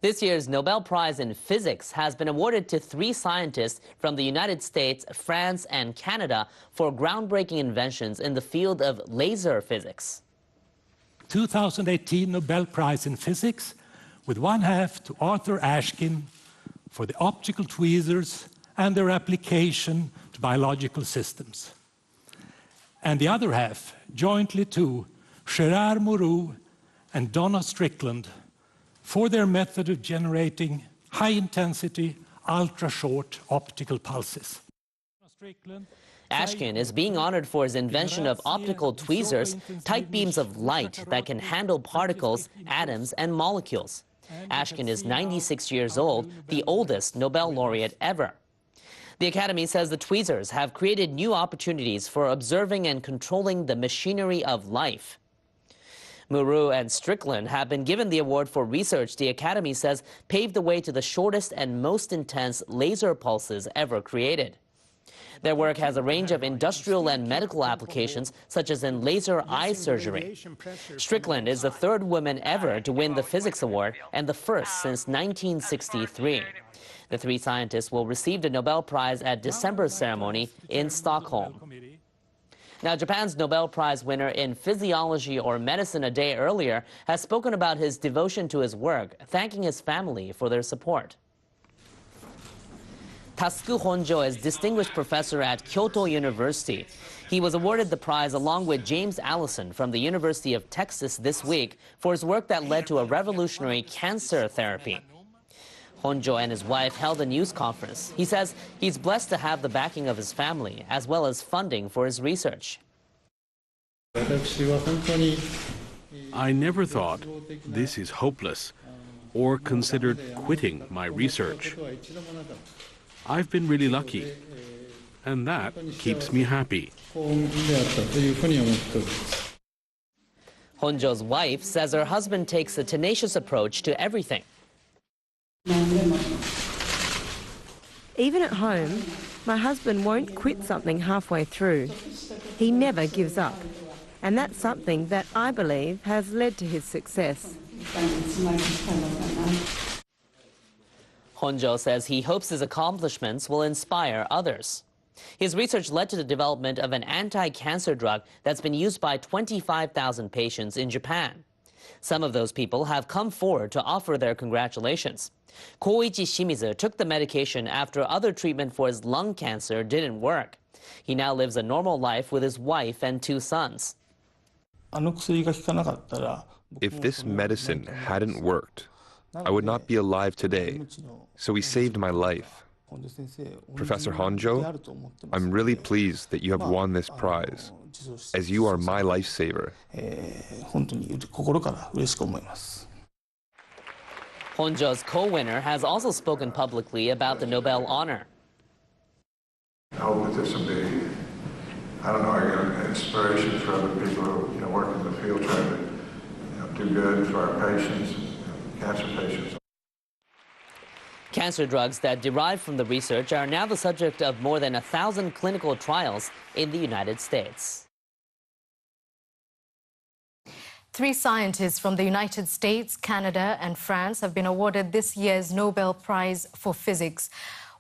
This year's Nobel Prize in Physics has been awarded to 3 scientists from the United States, France, and Canada for groundbreaking inventions in the field of laser physics. 2018 Nobel Prize in Physics, with one half to Arthur Ashkin for the optical tweezers and their application to biological systems. And the other half jointly to Gerard Mourou and Donna Strickland for their method of generating high-intensity, ultra-short optical pulses. Ashkin is being honored for his invention of optical tweezers, tight beams of light that can handle particles, atoms, and molecules. Ashkin is 96 years old, the oldest Nobel laureate ever. The Academy says the tweezers have created new opportunities for observing and controlling the machinery of life. Mourou and Strickland have been given the award for research the Academy says paved the way to the shortest and most intense laser pulses ever created. Their work has a range of industrial and medical applications, such as in laser eye surgery. Strickland is the 3rd woman ever to win the Physics Award and the 1st since 1963. The 3 scientists will receive the Nobel Prize at December's ceremony in Stockholm. Now, Japan's Nobel Prize winner in physiology or medicine a day earlier has spoken about his devotion to his work, thanking his family for their support. Tasuku Honjo is distinguished professor at Kyoto University. He was awarded the prize along with James Allison from the University of Texas this week for his work that led to a revolutionary cancer therapy. Honjo and his wife held a news conference. He says he's blessed to have the backing of his family, as well as funding for his research. I never thought this is hopeless, or considered quitting my research. I've been really lucky, and that keeps me happy. Honjo's wife says her husband takes a tenacious approach to everything. Even at home, my husband won't quit something halfway through. He never gives up. And that's something that I believe has led to his success. Honjo says he hopes his accomplishments will inspire others. His research led to the development of an anti-cancer drug that's been used by 25,000 patients in Japan. Some of those people have come forward to offer their congratulations. Koichi Shimizu took the medication after other treatment for his lung cancer didn't work. He now lives a normal life with his wife and 2 sons. If this medicine hadn't worked, I would not be alive today, so he saved my life. Professor Honjo, I'm really pleased that you have won this prize, as you are my lifesaver. Honjo's co-winner has also spoken publicly about the Nobel honor. I hope that this will be, I don't know, an inspiration for other people who work in the field trying to do good for our patients, cancer patients. Cancer drugs that derive from the research are now the subject of more than 1,000 clinical trials in the United States. 3 scientists from the United States, Canada, and France have been awarded this year's Nobel Prize for Physics.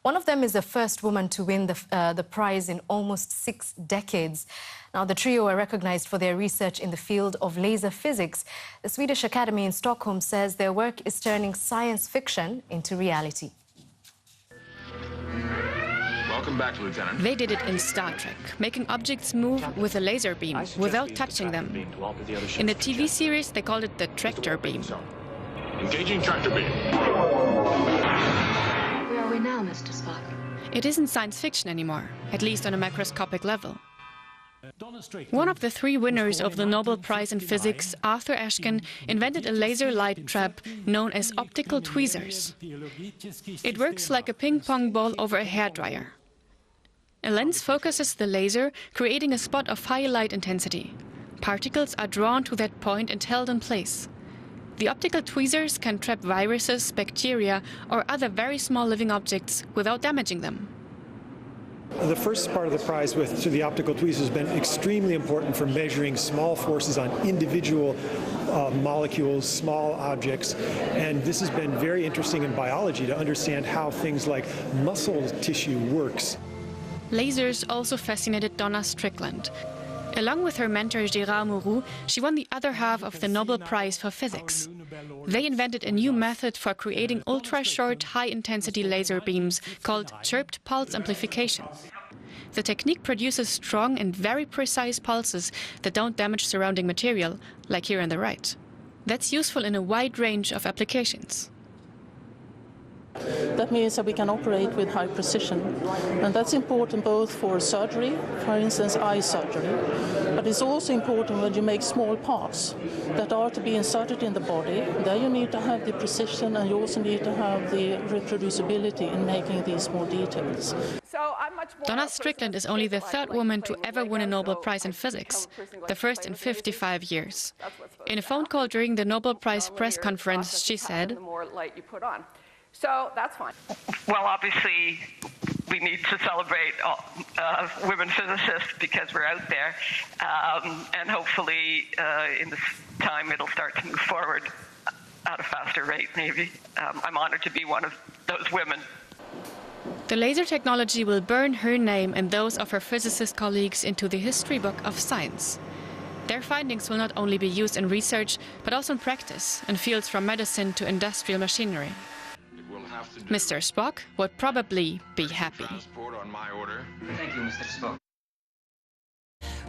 One of them is the first woman to win the prize in almost 6 decades. Now, the trio are recognized for their research in the field of laser physics. The Swedish Academy in Stockholm says their work is turning science fiction into reality. Welcome back, Lieutenant. They did it in Star Trek, making objects move with a laser beam without touching them. In the TV series, they called it the tractor beam. Engaging tractor beam. Where are we now, Mr. Spock? It isn't science fiction anymore, at least on a macroscopic level. One of the 3 winners of the Nobel Prize in Physics, Arthur Ashkin, invented a laser light trap known as optical tweezers. It works like a ping-pong ball over a hairdryer. A lens focuses the laser, creating a spot of high light intensity. Particles are drawn to that point and held in place. The optical tweezers can trap viruses, bacteria, or other very small living objects without damaging them. The first part of the prize to the optical tweezers has been extremely important for measuring small forces on individual molecules, small objects, and this has been very interesting in biology to understand how things like muscle tissue works. Lasers also fascinated Donna Strickland. Along with her mentor Gerard Mourou, she won the other half of the Nobel Prize for Physics. They invented a new method for creating ultra-short, high-intensity laser beams called chirped pulse amplification. The technique produces strong and very precise pulses that don't damage surrounding material, like here on the right. That's useful in a wide range of applications. That means that we can operate with high precision, and that's important both for surgery, for instance eye surgery, but it's also important when you make small parts that are to be inserted in the body. There you need to have the precision, and you also need to have the reproducibility in making these small details. Donna Strickland is only the third woman to ever win a Nobel Prize in Physics, the first in 55 years. In a phone call during the Nobel Prize press conference, she said, "So that's fine." Well, obviously, we need to celebrate women physicists because we're out there, and hopefully in this time it'll start to move forward at a faster rate, maybe. I'm honored to be one of those women. The laser technology will burn her name and those of her physicist colleagues into the history book of science. Their findings will not only be used in research, but also in practice, in fields from medicine to industrial machinery. Mr. Spock would probably be happy. Thank you, Mr. Spock.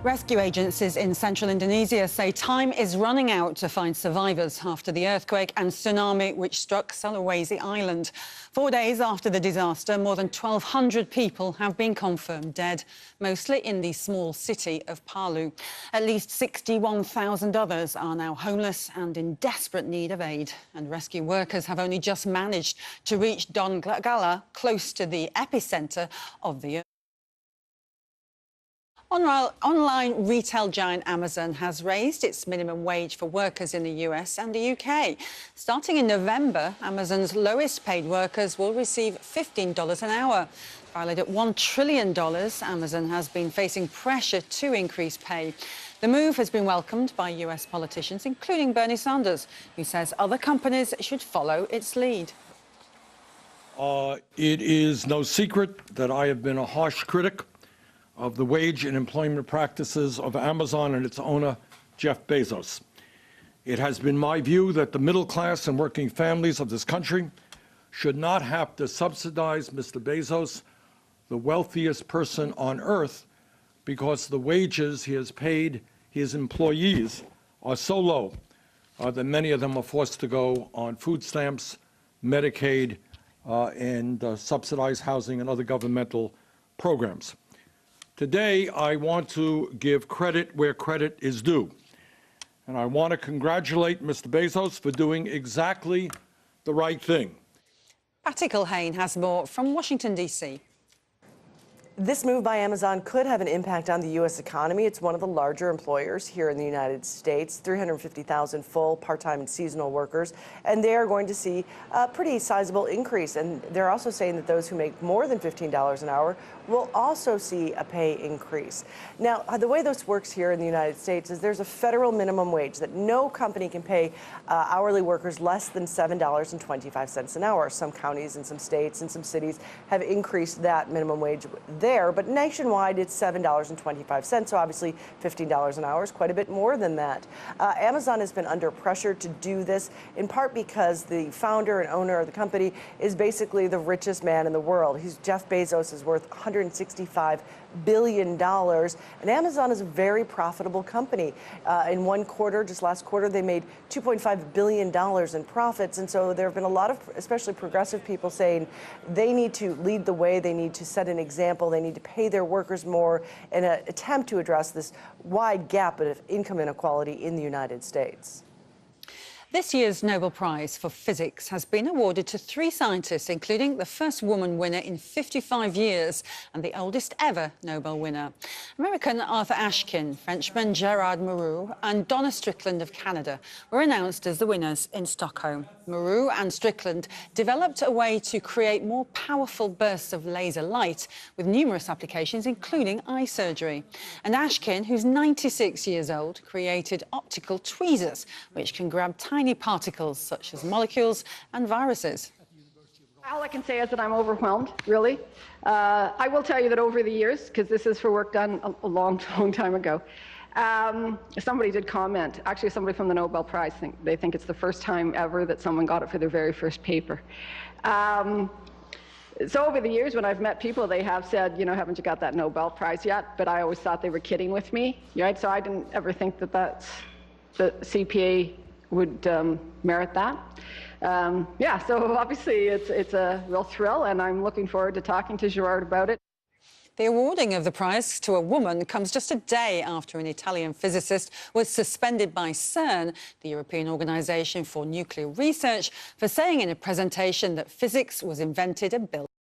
Rescue agencies in central Indonesia say time is running out to find survivors after the earthquake and tsunami which struck Sulawesi Island. 4 days after the disaster, more than 1,200 people have been confirmed dead, mostly in the small city of Palu. At least 61,000 others are now homeless and in desperate need of aid. And rescue workers have only just managed to reach Donggala, close to the epicentre of the earthquake. Online retail giant Amazon has raised its minimum wage for workers in the US and the UK. Starting in November, Amazon's lowest paid workers will receive $15 an hour. Valued at $1 trillion, Amazon has been facing pressure to increase pay. The move has been welcomed by US politicians, including Bernie Sanders, who says other companies should follow its lead. It is no secret that I have been a harsh critic of the wage and employment practices of Amazon and its owner, Jeff Bezos. It has been my view that the middle class and working families of this country should not have to subsidize Mr. Bezos, the wealthiest person on earth, because the wages he has paid his employees are so low that many of them are forced to go on food stamps, Medicaid, and subsidized housing and other governmental programs. Today, I want to give credit where credit is due. And I want to congratulate Mr. Bezos for doing exactly the right thing. Patty Culhane has more from Washington, D.C. This move by Amazon could have an impact on the U.S. economy. It's one of the larger employers here in the United States, 350,000 full, part-time, and seasonal workers, and they are going to see a pretty sizable increase. And they're also saying that those who make more than $15 an hour will also see a pay increase. Now, the way this works here in the United States is there's a federal minimum wage that no company can pay hourly workers less than $7.25 an hour. Some counties and some states and some cities have increased that minimum wage there, but nationwide it's $7.25, so obviously $15 an hour is quite a bit more than that. Amazon has been under pressure to do this, in part because the founder and owner of the company is basically the richest man in the world. Jeff Bezos is worth $165 billion, and Amazon is a very profitable company. In one quarter, just last quarter, they made $2.5 billion in profits, and so there have been a lot of, especially progressive people, saying they need to lead the way, they need to set an example, they need to pay their workers more in an attempt to address this wide gap of income inequality in the United States. This year's Nobel Prize for Physics has been awarded to 3 scientists, including the first woman winner in 55 years and the oldest ever Nobel winner. American Arthur Ashkin, Frenchman Gerard Mourou and Donna Strickland of Canada were announced as the winners in Stockholm. Mourou and Strickland developed a way to create more powerful bursts of laser light with numerous applications, including eye surgery. And Ashkin, who's 96 years old, created optical tweezers, which can grab tiny particles such as molecules and viruses. All I can say is that I'm overwhelmed, really. I will tell you that over the years, because this is for work done a long, long time ago, somebody did comment, actually somebody from the Nobel Prize, they think it's the first time ever that someone got it for their very first paper. So over the years, when I've met people, they have said, you know, haven't you got that Nobel Prize yet? But I always thought they were kidding with me, right? So I didn't ever think that the CPA would merit that. Yeah, so obviously it's a real thrill, and I'm looking forward to talking to Gerard about it. The awarding of the prize to a woman comes just a day after an Italian physicist was suspended by CERN, the European Organisation for Nuclear Research, for saying in a presentation that physics was invented and built